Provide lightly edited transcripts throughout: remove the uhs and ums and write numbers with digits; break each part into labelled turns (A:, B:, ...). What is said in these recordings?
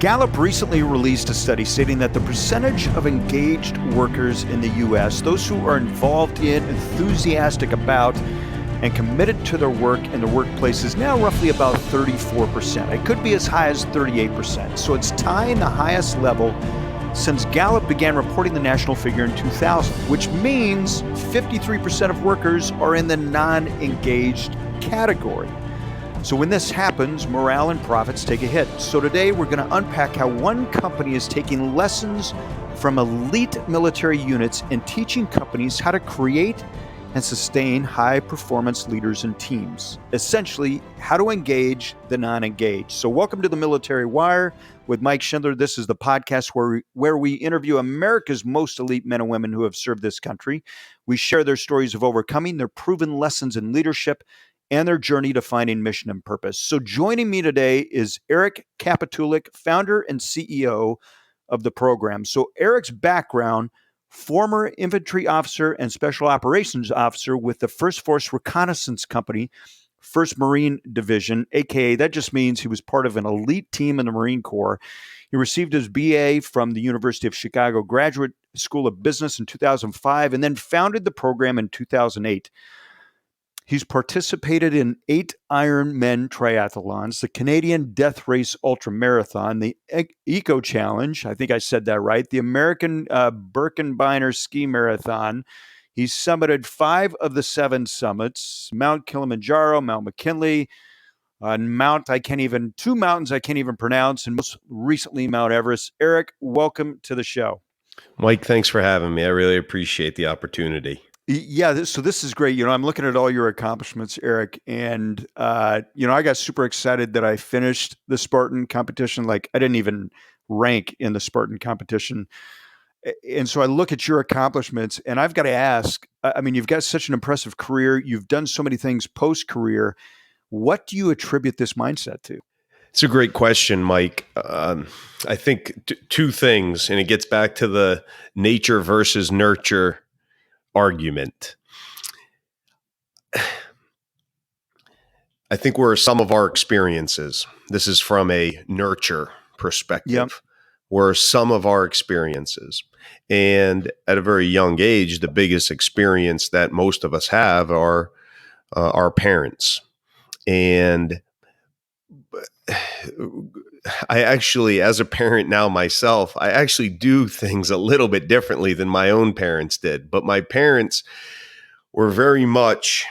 A: Gallup recently released a study stating that the percentage of engaged workers in the U.S., those who are involved in, enthusiastic about, and committed to their work in the workplace is now roughly about 34%. It could be as high as 38%. So it's tying the highest level since Gallup began reporting the national figure in 2000, which means 53% of workers are in the non-engaged category. So when this happens, morale and profits take a hit. So today we're going to unpack how one company is taking lessons from elite military units and teaching companies how to create and sustain high-performance leaders and teams. Essentially, how to engage the non-engaged. So welcome to the Military Wire with Mike Schindler. This is the podcast where we interview America's most elite men and women who have served this country. We share their stories of overcoming their proven lessons in leadership and their journey to finding mission and purpose. So joining me today is Erik Kapitulik, founder and CEO of the program. So Erik's background: former infantry officer and special operations officer with the Force Reconnaissance Company, 1st Marine Division, aka that just means he was part of an elite team in the Marine Corps. He received his BA from the University of Chicago Graduate School of Business in 2005 and then founded the program in 2008. He's participated in 8 IronMan Triathlons, the Canadian Death Race Ultra Marathon, the Eco Challenge, I think I said that right, the American Birkebeiner Ski Marathon. He's summited 5 of the 7 summits: Mount Kilimanjaro, Mount McKinley, two mountains I can't even pronounce, and most recently Mount Everest. Erik, welcome to the show.
B: Mike, thanks for having me. I really appreciate the opportunity.
A: Yeah, so this is great. I'm looking at all your accomplishments, Erik, and I got super excited that I finished the Spartan competition. Like, I didn't even rank in the Spartan competition. And so I look at your accomplishments, and I've got to ask, I mean, you've got such an impressive career. You've done so many things post-career. What do you attribute this mindset to?
B: It's a great question, Mike. I think two things, and it gets back to the nature versus nurture argument. I think we're some of our experiences. This is from a nurture perspective.
A: Yep.
B: We're some of our experiences. And at a very young age, the biggest experience that most of us have are our parents. And I actually, as a parent now myself, I actually do things a little bit differently than my own parents did. But my parents were very much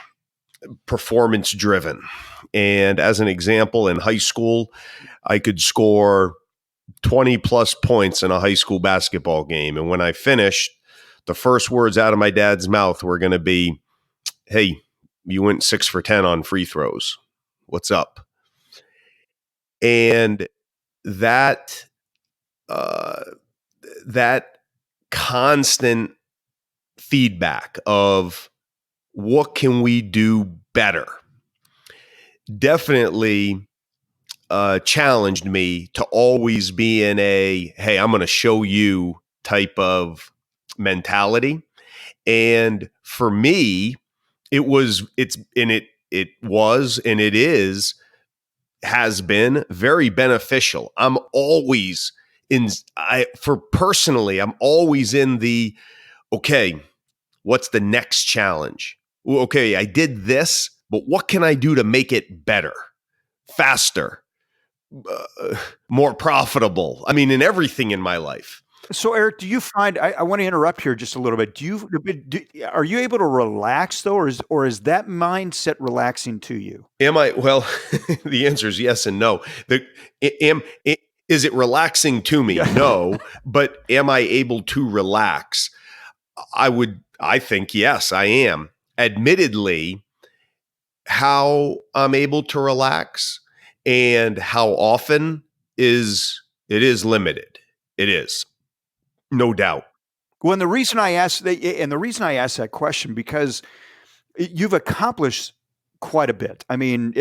B: performance driven. And as an example, in high school, I could score 20 plus points in a high school basketball game. And when I finished, the first words out of my dad's mouth were going to be, "Hey, you went 6 for 10 on free throws. What's up?" And that constant feedback of what can we do better definitely challenged me to always be in a, hey, I'm going to show you type of mentality. And for me, it has been very beneficial. I'm always in the, okay, what's the next challenge? Okay, I did this, but what can I do to make it better, faster, more profitable? I mean, in everything in my life.
A: So, Erik, do you find, I want to interrupt here just a little bit. Are you able to relax though, or is that mindset relaxing to you?
B: Am I? Well, the answer is yes and no. Is it relaxing to me?
A: Yeah.
B: No, but am I able to relax? I think yes, I am. Admittedly, how I'm able to relax and how often is limited. It is. No doubt.
A: Well, and the reason I asked that question, because you've accomplished quite a bit. I mean,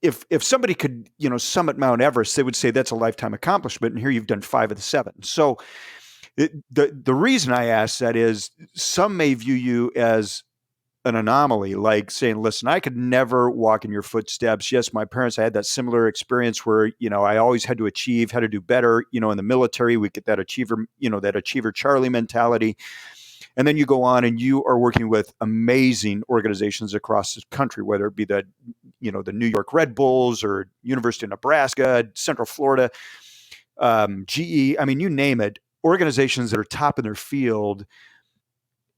A: if somebody could, summit Mount Everest, they would say that's a lifetime accomplishment. And here you've done 5 of the 7. So the reason I ask that is some may view you as an anomaly, like saying, listen, I could never walk in your footsteps. Yes, my parents, I had that similar experience where, I always had to achieve, had to do better. In the military, we get that achiever Charlie mentality. And then you go on and you are working with amazing organizations across the country, whether it be the New York Red Bulls or University of Nebraska, Central Florida, GE, I mean, you name it, organizations that are top in their field.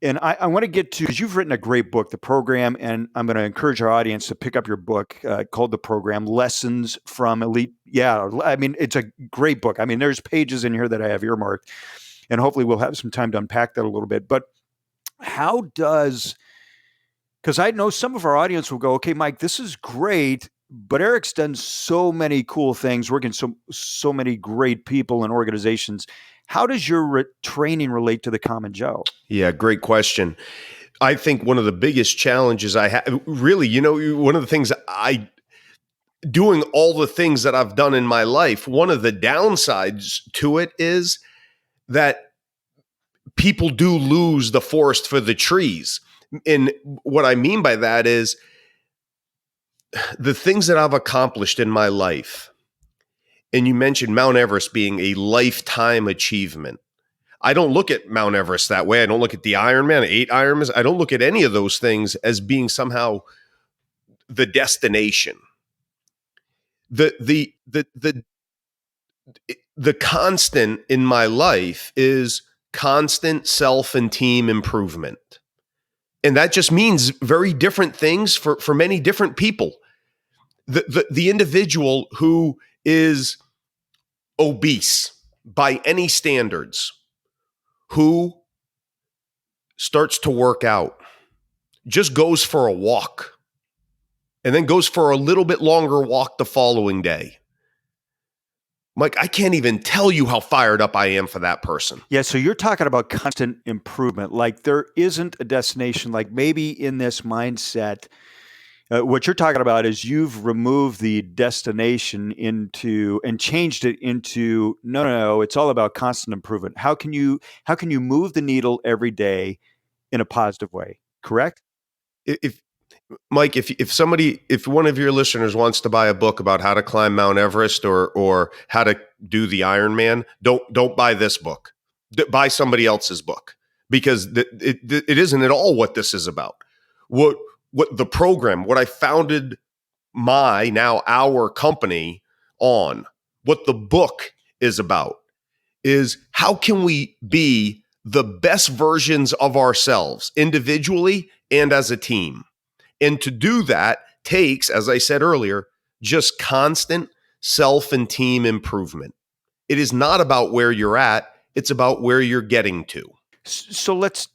A: And I want to get to, because you've written a great book, The Program, and I'm going to encourage our audience to pick up your book called The Program, Lessons from Elite. Yeah, I mean, it's a great book. I mean, there's pages in here that I have earmarked, and hopefully we'll have some time to unpack that a little bit. But because I know some of our audience will go, okay, Mike, this is great, but Erik's done so many cool things, working so many great people and organizations. How does your training relate to the common Joe?
B: Yeah, great question. I think one of the biggest challenges I have, really, one of the things doing all the things that I've done in my life, one of the downsides to it is that people do lose the forest for the trees. And what I mean by that is the things that I've accomplished in my life. And you mentioned Mount Everest being a lifetime achievement. I don't look at Mount Everest that way. I don't look at the Ironman, 8 Ironmans. I don't look at any of those things as being somehow the destination. The constant in my life is constant self and team improvement. And that just means very different things for many different people. The individual who is obese by any standards, who starts to work out, just goes for a walk, and then goes for a little bit longer walk the following day. Mike, I can't even tell you how fired up I am for that person.
A: Yeah, so you're talking about constant improvement. Like there isn't a destination, like maybe in this mindset, what you're talking about is you've removed the destination and changed it into, no, it's all about constant improvement. How can you move the needle every day in a positive way? Correct?
B: If Mike, if one of your listeners wants to buy a book about how to climb Mount Everest or how to do the Ironman, don't buy this book. Buy somebody else's book, because it isn't at all what this is about. What the program, what I founded our company on, what the book is about, is how can we be the best versions of ourselves individually and as a team. And to do that takes, as I said earlier, just constant self and team improvement. It is not about where you're at, it's about where you're getting to.
A: So let's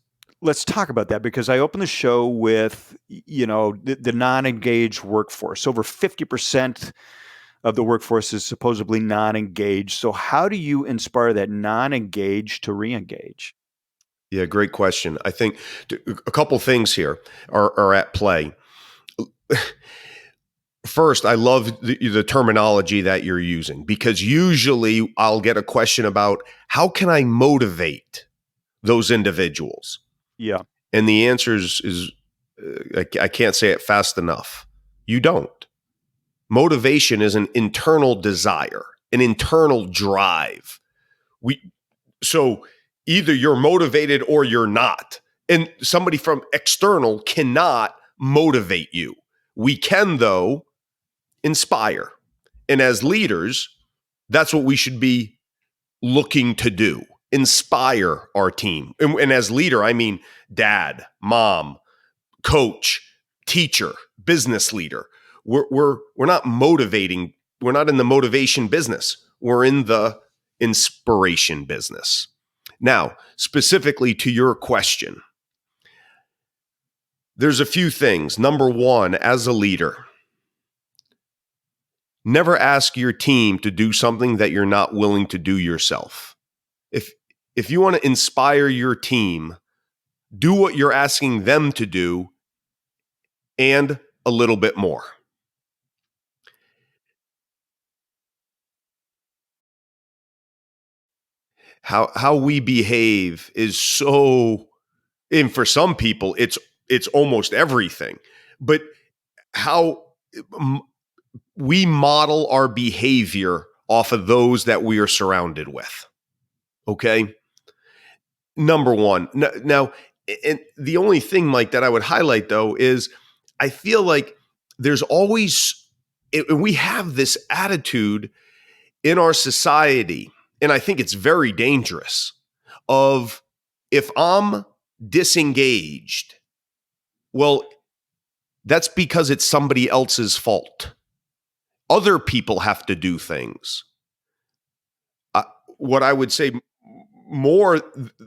A: talk about that, because I opened the show with, the non-engaged workforce. Over 50% of the workforce is supposedly non-engaged. So how do you inspire that non-engaged to re-engage?
B: Yeah, great question. I think a couple things here are at play. First, I love the terminology that you're using, because usually I'll get a question about how can I motivate those individuals?
A: Yeah.
B: And the answer is I can't say it fast enough. You don't. Motivation is an internal desire, an internal drive. So either you're motivated or you're not. And somebody from external cannot motivate you. We can, though, inspire. And as leaders, that's what we should be looking to do. Inspire our team. And as leader, I mean dad, mom, coach, teacher, business leader. We're not motivating. We're not in the motivation business. We're in the inspiration business. Now, specifically to your question, there's a few things. Number one, as a leader, never ask your team to do something that you're not willing to do yourself. If you want to inspire your team, do what you're asking them to do and a little bit more. How we behave is so, and for some people, it's it's almost everything. But how we model our behavior off of those that we are surrounded with. Okay. Number one. Now, and the only thing, Mike, that I would highlight though is I feel like there's always, we have this attitude in our society, and I think it's very dangerous, of if I'm disengaged, well, that's because it's somebody else's fault. Other people have to do things. What I would say more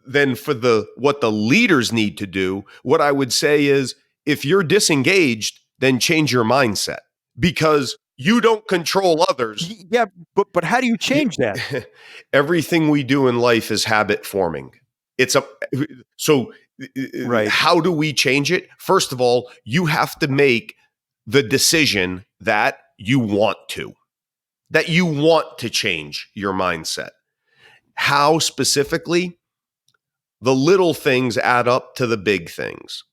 B: than for what the leaders need to do, what I would say is if you're disengaged, then change your mindset, because you don't control others.
A: Yeah, but how do you change that?
B: Everything we do in life is habit forming.
A: Right.
B: How do we change it? First of all, you have to make the decision that you want to change your mindset. How specifically? The little things add up to the big things.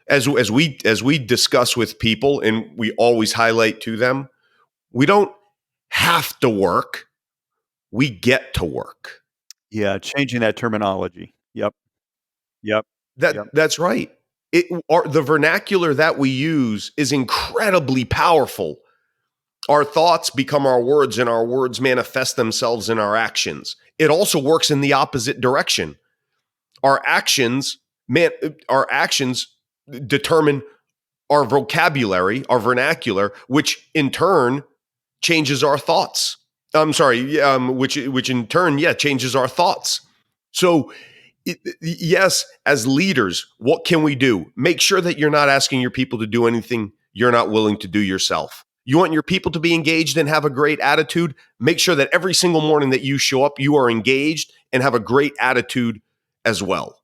B: As we discuss with people, and we always highlight to them, we don't have to work. We get to work.
A: Yeah, changing that terminology. Yep.
B: That's right. The vernacular that we use is incredibly powerful. Our thoughts become our words, and our words manifest themselves in our actions. It also works in the opposite direction. Our actions determine our vocabulary, our vernacular, which in turn changes our thoughts. Which in turn, changes our thoughts. So, yes, as leaders, what can we do? Make sure that you're not asking your people to do anything you're not willing to do yourself. You want your people to be engaged and have a great attitude? Make sure that every single morning that you show up, you are engaged and have a great attitude as well.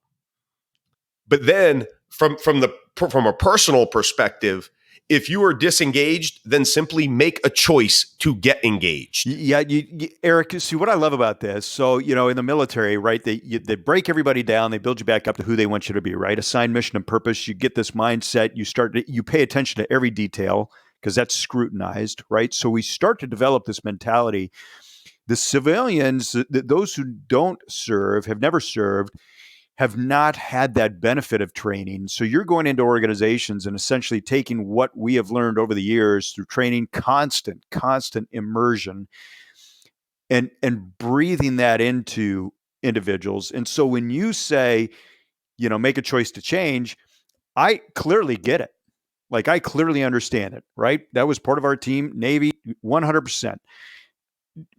B: But then from a personal perspective, if you are disengaged, then simply make a choice to get engaged.
A: Yeah, Eric, see what I love about this. So, in the military, right, they break everybody down, they build you back up to who they want you to be, right? Assigned mission and purpose. You get this mindset. You pay attention to every detail because that's scrutinized, right? So we start to develop this mentality. The civilians, those who don't serve, have never served, have not had that benefit of training. So you're going into organizations and essentially taking what we have learned over the years through training, constant immersion, and breathing that into individuals. And so when you say, make a choice to change, I clearly get it. Like, I clearly understand it, right? That was part of our team, Navy, 100%.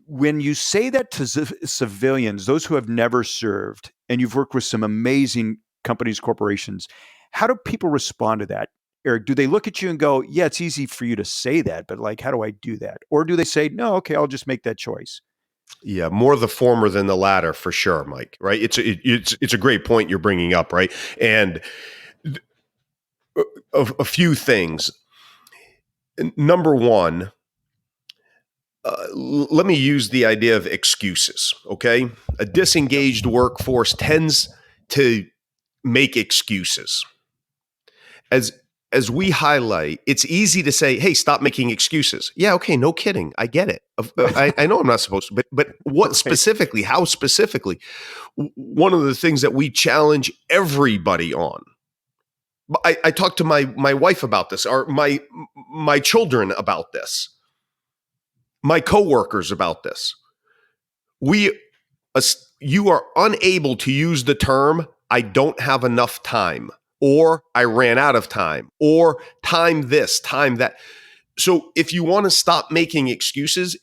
A: When you say that to civilians, those who have never served, and you've worked with some amazing companies, corporations, how do people respond to that? Eric, do they look at you and go, yeah, it's easy for you to say that, but like, how do I do that? Or do they say, no, okay, I'll just make that choice?
B: Yeah, more the former than the latter, for sure, Mike, right? It's a great point you're bringing up, right? And a few things. Number one, let me use the idea of excuses, okay? A disengaged workforce tends to make excuses. As we highlight, it's easy to say, hey, stop making excuses. Yeah, okay, no kidding. I get it. I know I'm not supposed to, but what specifically? How specifically? One of the things that we challenge everybody on, I talked to my wife about this, or my children about this, my coworkers about this. You are unable to use the term, I don't have enough time, or I ran out of time, or time this, time that. So if you want to stop making excuses,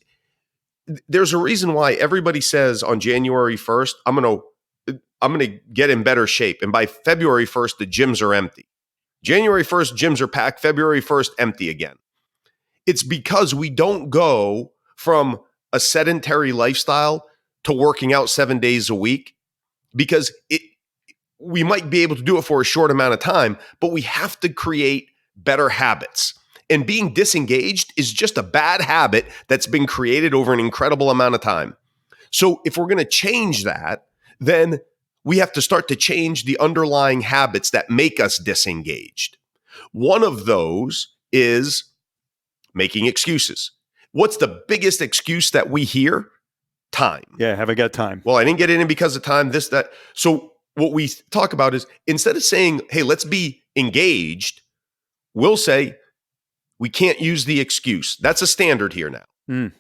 B: there's a reason why everybody says on January 1st, I'm going to get in better shape. And by February 1st, the gyms are empty. January 1st, gyms are packed. February 1st, empty again. It's because we don't go from a sedentary lifestyle to working out 7 days a week, because we might be able to do it for a short amount of time, but we have to create better habits. And being disengaged is just a bad habit that's been created over an incredible amount of time. So if we're going to change that, then we have to start to change the underlying habits that make us disengaged. One of those is making excuses. What's the biggest excuse that we hear? Time.
A: Yeah, have I got time?
B: Well, I didn't get in because of time, this, that. So what we talk about is, instead of saying, hey, let's be engaged, we'll say, we can't use the excuse. That's a standard here now.
A: Mm.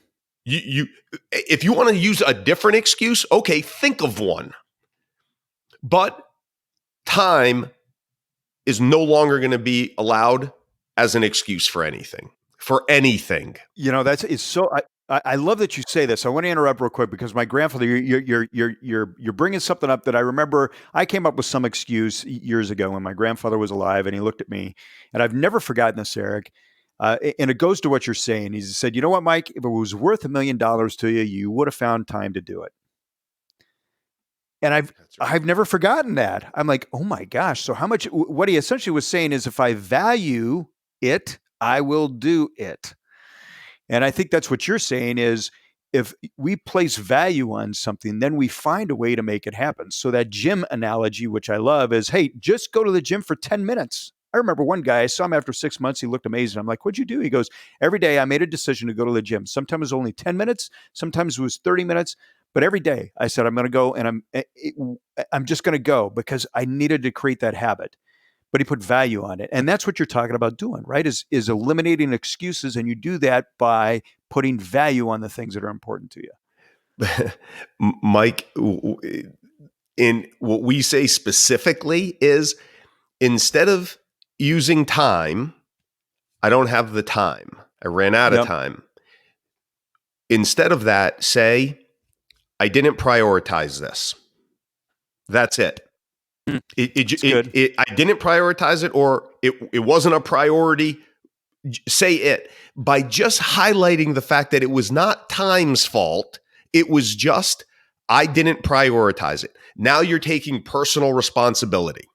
B: If you want to use a different excuse, okay, think of one. But time is no longer going to be allowed as an excuse for anything.
A: It's so. I love that you say this. I want to interrupt real quick because my grandfather, you're bringing something up that I remember. I came up with some excuse years ago when my grandfather was alive, and he looked at me, and I've never forgotten this, Eric. And it goes to what you're saying. He said, "You know what, Mike? If it was worth $1 million to you, you would have found time to do it." And I've never forgotten that. I'm like, oh my gosh. So how much? What he essentially was saying is, if I value it, I will do it. And I think that's what you're saying is, if we place value on something, then we find a way to make it happen. So that gym analogy, which I love, is, hey, just go to the gym for 10 minutes. I remember one guy, I saw him after 6 months. He looked amazing. I'm like, what'd you do? He goes, every day I made a decision to go to the gym. Sometimes it was only 10 minutes. Sometimes it was 30 minutes. But every day I said, I'm going to go, and I'm just going to go because I needed to create that habit. But he put value on it. And that's what you're talking about doing, right? Is eliminating excuses. And you do that by putting value on the things that are important to you.
B: Mike, in what we say specifically is, instead of using time, I don't have the time, I ran out of time. Instead of that, say, I didn't prioritize this. That's it. I didn't prioritize it, or it wasn't a priority. Say it. By just highlighting the fact that it was not time's fault, it was just, I didn't prioritize it. Now you're taking personal responsibility.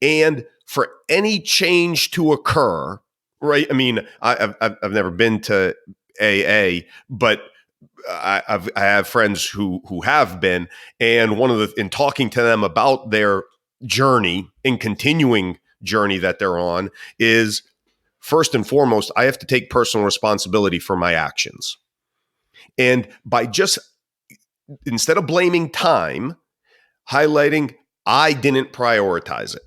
B: And for any change to occur, right? I mean, I've never been to AA, but I have friends who have been, and in talking to them about their journey and continuing journey that they're on is, first and foremost, I have to take personal responsibility for my actions. And by just, instead of blaming time, highlighting, I didn't prioritize it.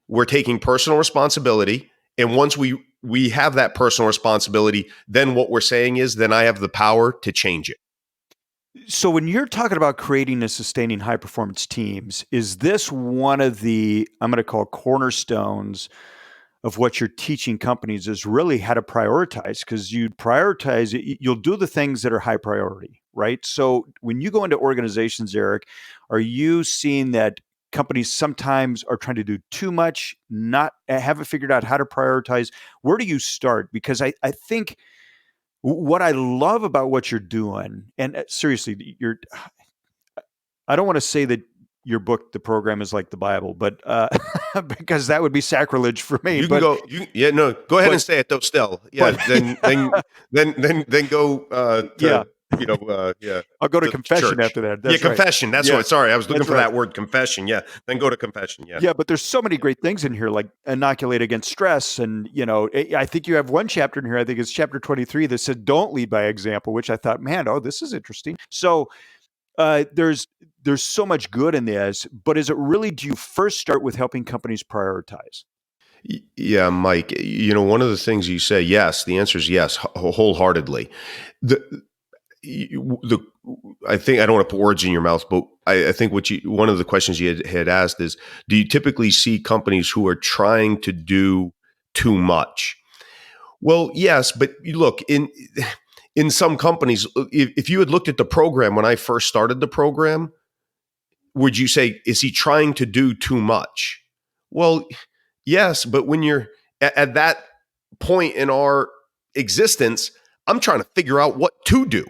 B: We're taking personal responsibility. And once we have that personal responsibility, then what we're saying is, then I have the power to change it.
A: So when you're talking about creating and sustaining high performance teams, is this one of the, I'm going to call, cornerstones of what you're teaching companies, is really how to prioritize? Because you prioritize, you'll do the things that are high priority, right? So when you go into organizations, Eric, are you seeing that companies sometimes are trying to do too much, not haven't figured out how to prioritize? Where do you start? Because I think what I love about what you're doing, and seriously, I don't want to say that your book, The Program, is like the Bible, but because that would be sacrilege for me.
B: You can go ahead and say it though. Still, yeah. Then go.
A: I'll go to confession
B: church
A: after that. That's
B: confession.
A: Right.
B: That's what. Sorry, I was looking for that word, confession. Yeah, then go to confession. Yeah.
A: Yeah, but there's so many great things in here, like inoculate against stress, and I think you have one chapter in here. I think it's chapter 23 that said, "Don't lead by example," which I thought, man, this is interesting. So there's so much good in this, but is it really? Do you first start with helping companies prioritize?
B: Yeah, Mike. One of the things you say, yes. The answer is yes, wholeheartedly. I think, I don't want to put words in your mouth, but I think one of the questions you had asked is, do you typically see companies who are trying to do too much? Well, yes, but look, in some companies, if you had looked at the program when I first started the program, would you say, is he trying to do too much? Well, yes, but when you're at that point in our existence, I'm trying to figure out what to do.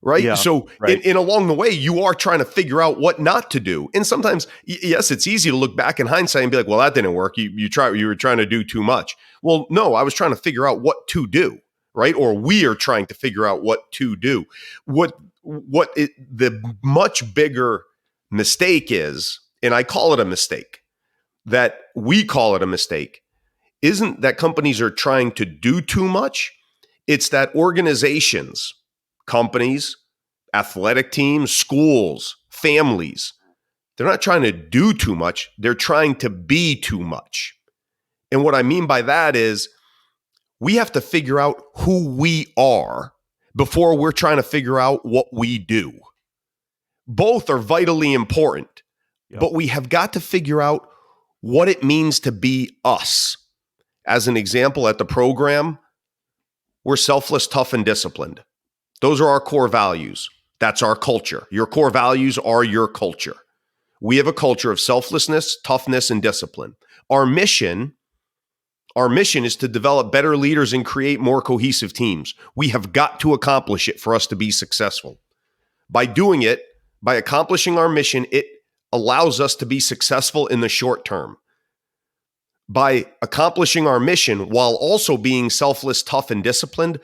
B: Right.
A: Yeah,
B: so
A: right.
B: In along the way, you are trying to figure out what not to do. And sometimes, yes, it's easy to look back in hindsight and be like, well, that didn't work. You were trying to do too much. Well, no, I was trying to figure out what to do. Right. Or we are trying to figure out what to do. The much bigger mistake is and I call it a mistake, that we call it a mistake, isn't that companies are trying to do too much. It's that organizations, companies, athletic teams, schools, families, they're not trying to do too much. They're trying to be too much. And what I mean by that is we have to figure out who we are before we're trying to figure out what we do. Both are vitally important, but we have got to figure out what it means to be us. As an example, at the program, we're selfless, tough, and disciplined. Those are our core values. That's our culture. Your core values are your culture. We have a culture of selflessness, toughness, and discipline. Our mission is to develop better leaders and create more cohesive teams. We have got to accomplish it for us to be successful. By doing it, by accomplishing our mission, it allows us to be successful in the short term. By accomplishing our mission while also being selfless, tough, and disciplined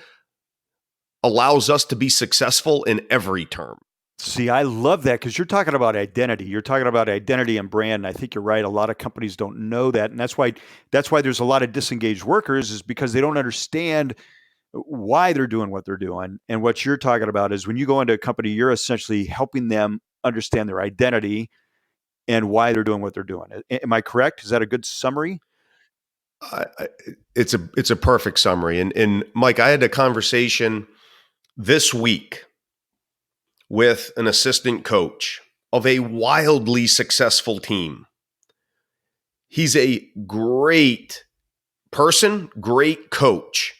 B: allows us to be successful in every term.
A: See, I love that because you're talking about identity. You're talking about identity and brand. And I think you're right. A lot of companies don't know that. And that's why there's a lot of disengaged workers, is because they don't understand why they're doing what they're doing. And what you're talking about is when you go into a company, you're essentially helping them understand their identity and why they're doing what they're doing. Am I correct? Is that a good summary?
B: It's a perfect summary. And Mike, I had a conversation this week with an assistant coach of a wildly successful team. He's a great person, great coach.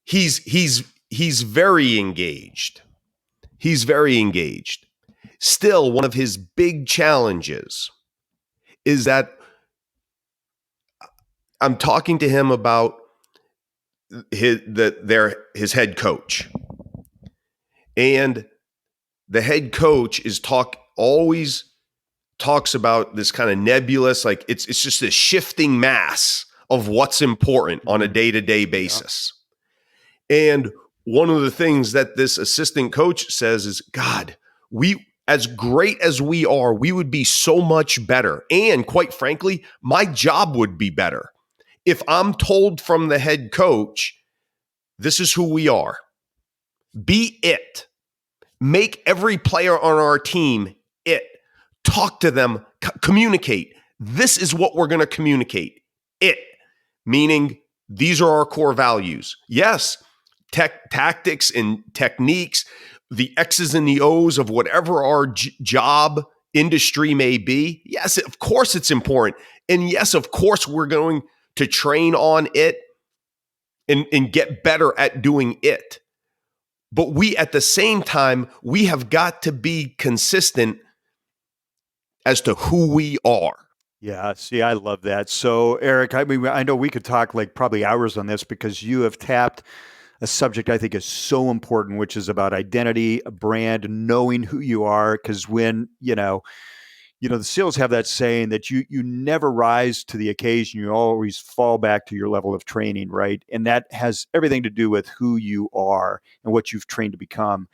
B: He's very engaged. He's very engaged. Still, one of his big challenges is that I'm talking to him about his head coach. And the head coach always talks about this kind of nebulous, like it's just a shifting mass of what's important on a day-to-day basis. Yeah. And one of the things that this assistant coach says is, God, as great as we are, we would be so much better. And quite frankly, my job would be better if I'm told from the head coach, this is who we are. Be it. Make every player on our team it. Talk to them, communicate. This is what we're going to communicate. It. Meaning these are our core values. Yes, tactics and techniques, the X's and the O's of whatever our job industry may be. Yes, of course it's important. And yes, of course we're going to train on it and get better at doing it. But we, at the same time, we have got to be consistent as to who we are.
A: Yeah, see, I love that. So, Erik, I mean, I know we could talk like probably hours on this because you have tapped a subject I think is so important, which is about identity, brand, knowing who you are. Because when, the SEALs have that saying that you never rise to the occasion, you always fall back to your level of training, right? And that has everything to do with who you are and what you've trained to become.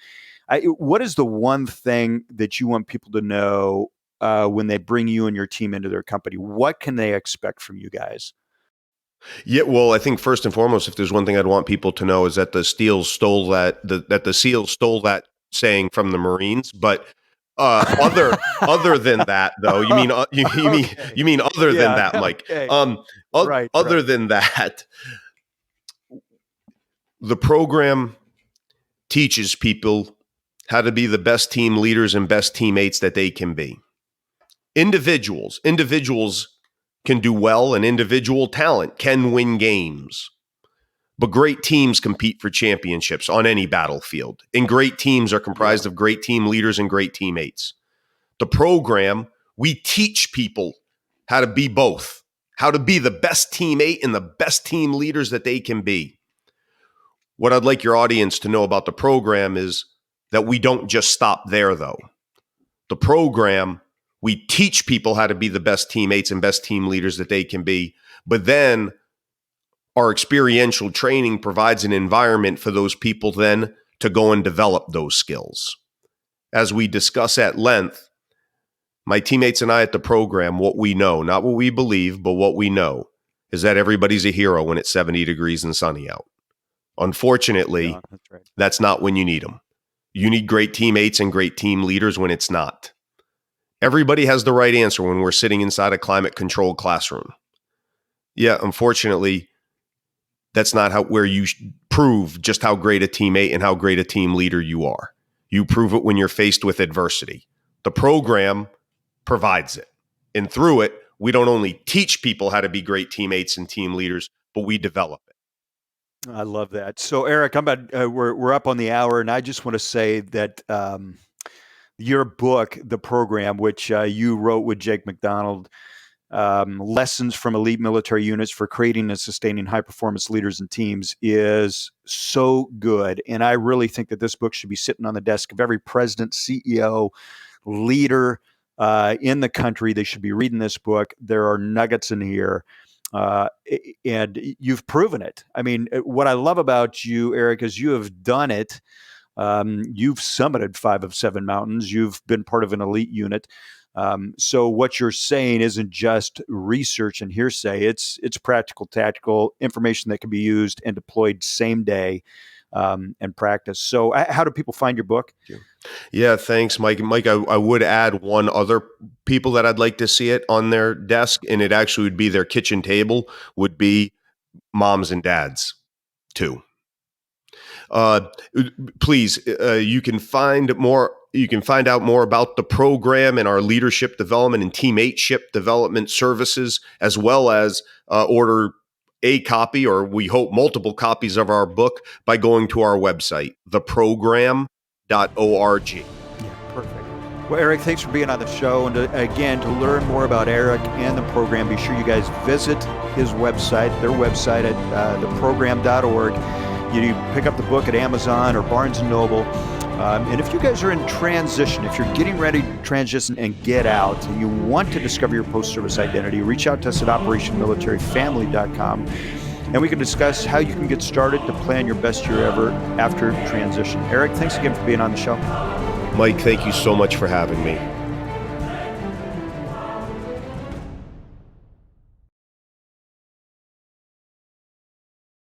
A: What is the one thing that you want people to know when they bring you and your team into their company? What can they expect from you guys?
B: Yeah, well, I think first and foremost, if there's one thing I'd want people to know is that the SEALs stole that saying from the Marines. But other than that, though, you mean other than that, Mike?
A: Okay.
B: Other than that, the program teaches people how to be the best team leaders and best teammates that they can be. Individuals can do well, and individual talent can win games. But great teams compete for championships on any battlefield. And great teams are comprised of great team leaders and great teammates. The program, we teach people how to be both, how to be the best teammate and the best team leaders that they can be. What I'd like your audience to know about the program is that we don't just stop there, though. The program, we teach people how to be the best teammates and best team leaders that they can be, but then our experiential training provides an environment for those people then to go and develop those skills. As we discuss at length, My teammates and I at the program, what we know, not what we believe, but what we know, is that everybody's a hero when it's 70 degrees and sunny out. Unfortunately,
A: Yeah, that's right.
B: that's not when you need them. You need great teammates and great team leaders when it's not. Everybody has the right answer when we're sitting inside a climate-controlled classroom. Yeah, unfortunately, that's not where you prove just how great a teammate and how great a team leader you are. You prove it when you're faced with adversity. The program provides it. And through it, we don't only teach people how to be great teammates and team leaders, but we develop it.
A: I love that. So, Erik, we're up on the hour, and I just want to say that your book, The Program, which you wrote with Jake McDonald, Lessons from Elite Military Units for Creating and Sustaining High-Performance Leaders and Teams, is so good. And I really think that this book should be sitting on the desk of every president, CEO, leader in the country. They should be reading this book. There are nuggets in here. And you've proven it. I mean, what I love about you, Erik, is you have done it. You've summited 5 of 7 mountains. You've been part of an elite unit. So what you're saying isn't just research and hearsay. It's practical, tactical information that can be used and deployed same day and practice. So how do people find your book?
B: Yeah, thanks, Mike. Mike, I would add one other people that I'd like to see it on their desk, and it actually would be their kitchen table, would be moms and dads too. Please, you can find out more about the program and our leadership development and teammateship development services, as well as order a copy, or we hope multiple copies of our book, by going to our website, theprogram.org.
A: Yeah, perfect. Well, Erik, thanks for being on the show. And again, to learn more about Erik and the program, be sure you guys visit his website, their website at theprogram.org. You pick up the book at Amazon or Barnes & Noble. And if you guys are in transition, if you're getting ready to transition and get out, and you want to discover your post-service identity, reach out to us at operationmilitaryfamily.com, and we can discuss how you can get started to plan your best year ever after transition. Erik, thanks again for being on the show.
B: Mike, thank you so much for having me.